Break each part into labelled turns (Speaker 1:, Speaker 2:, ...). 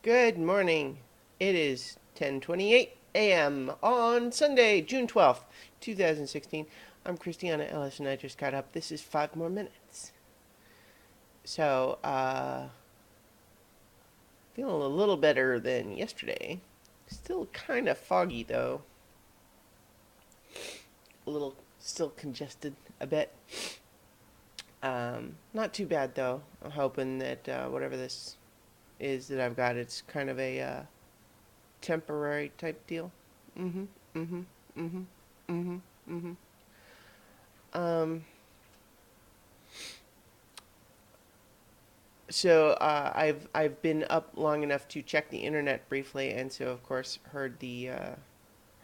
Speaker 1: Good morning. It is 10:28 a.m. on Sunday, June 12th, 2016. I'm Christiana Ellis and I just got up. This is 5 more minutes. So, feeling a little better than yesterday. Still kind of foggy though. A little still congested a bit. Not too bad though. I'm hoping that whatever this is that I've got, it's kind of a temporary type deal. Mm-hmm. Mm-hmm. Mm-hmm. Mm-hmm. Mm-hmm. Um, I've been up long enough to check the internet briefly, and so of course heard the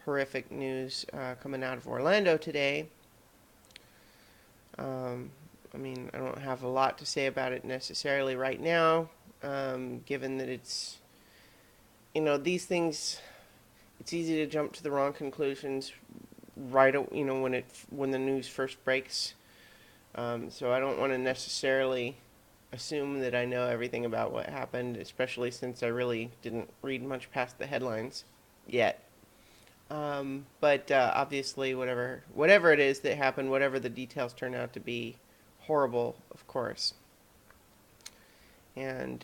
Speaker 1: horrific news coming out of Orlando today. Um, I mean, I don't have a lot to say about it necessarily right now, given that it's these things. It's easy to jump to the wrong conclusions right when the news first breaks. So I don't want to necessarily assume that I know everything about what happened, especially since I really didn't read much past the headlines yet. But obviously, whatever it is that happened, whatever the details turn out to be, horrible, of course. And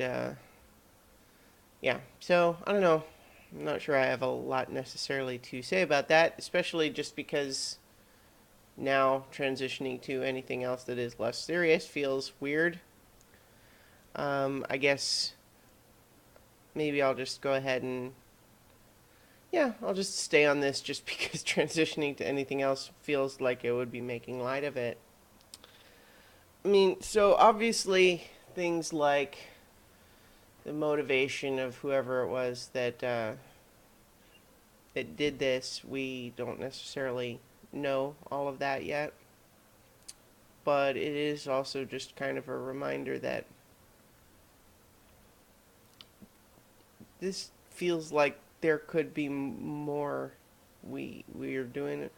Speaker 1: yeah, so I don't know. I'm not sure I have a lot necessarily to say about that, especially just because now transitioning to anything else that is less serious feels weird. I guess maybe I'll just go ahead and yeah, I'll just stay on this just because transitioning to anything else feels like it would be making light of it. I mean, so obviously things like the motivation of whoever it was that did this, we don't necessarily know all of that yet. But it is also just kind of a reminder that this feels like there could be more we are doing.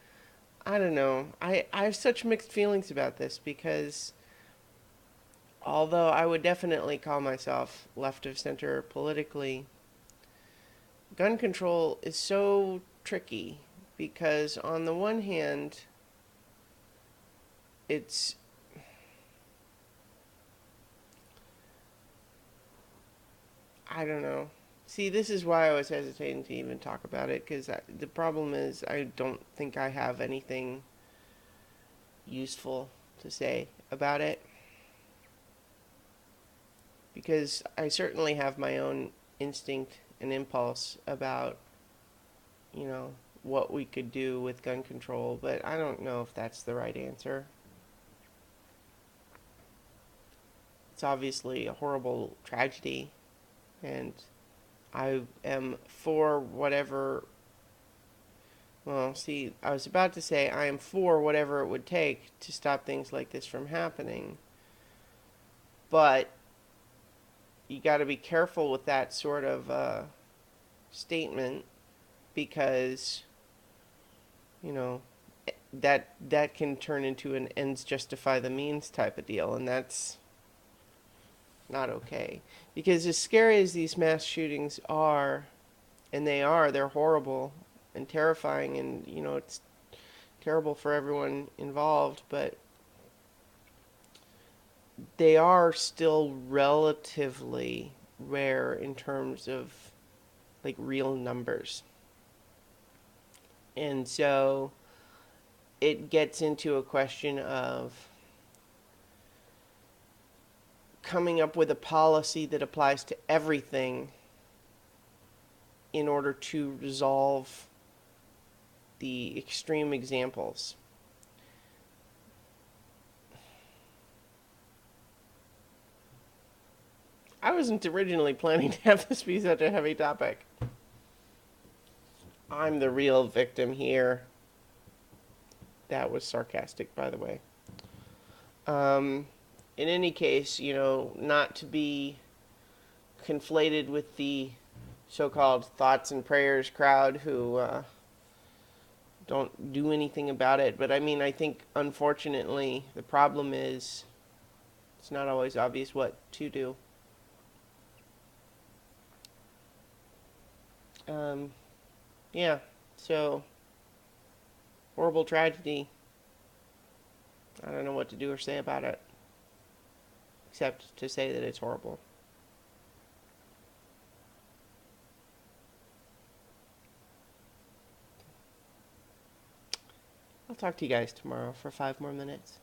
Speaker 1: I don't know. I have such mixed feelings about this because although I would definitely call myself left of center politically, gun control is so tricky because on the one hand, it's I don't know. See, this is why I was hesitating to even talk about it because the problem is I don't think I have anything useful to say about it because I certainly have my own instinct and impulse about, you know, what we could do with gun control, but I don't know if that's the right answer. It's obviously a horrible tragedy, and I am for whatever. Well, see, I was about to say I am for whatever it would take to stop things like this from happening, but you got to be careful with that sort of statement because you know that can turn into an ends justify the means type of deal, and that's not okay. Because as scary as these mass shootings are, and they're horrible and terrifying, and it's terrible for everyone involved, but they are still relatively rare in terms of like real numbers. And so it gets into a question of coming up with a policy that applies to everything in order to resolve the extreme examples. I wasn't originally planning to have this be such a heavy topic. I'm the real victim here. That was sarcastic, by the way. Um, in any case, not to be conflated with the so-called thoughts and prayers crowd who don't do anything about it. But I mean, I think unfortunately the problem is it's not always obvious what to do. Um, yeah, so horrible tragedy. I don't know what to do or say about it, except to say that it's horrible. I'll talk to you guys tomorrow for 5 more minutes.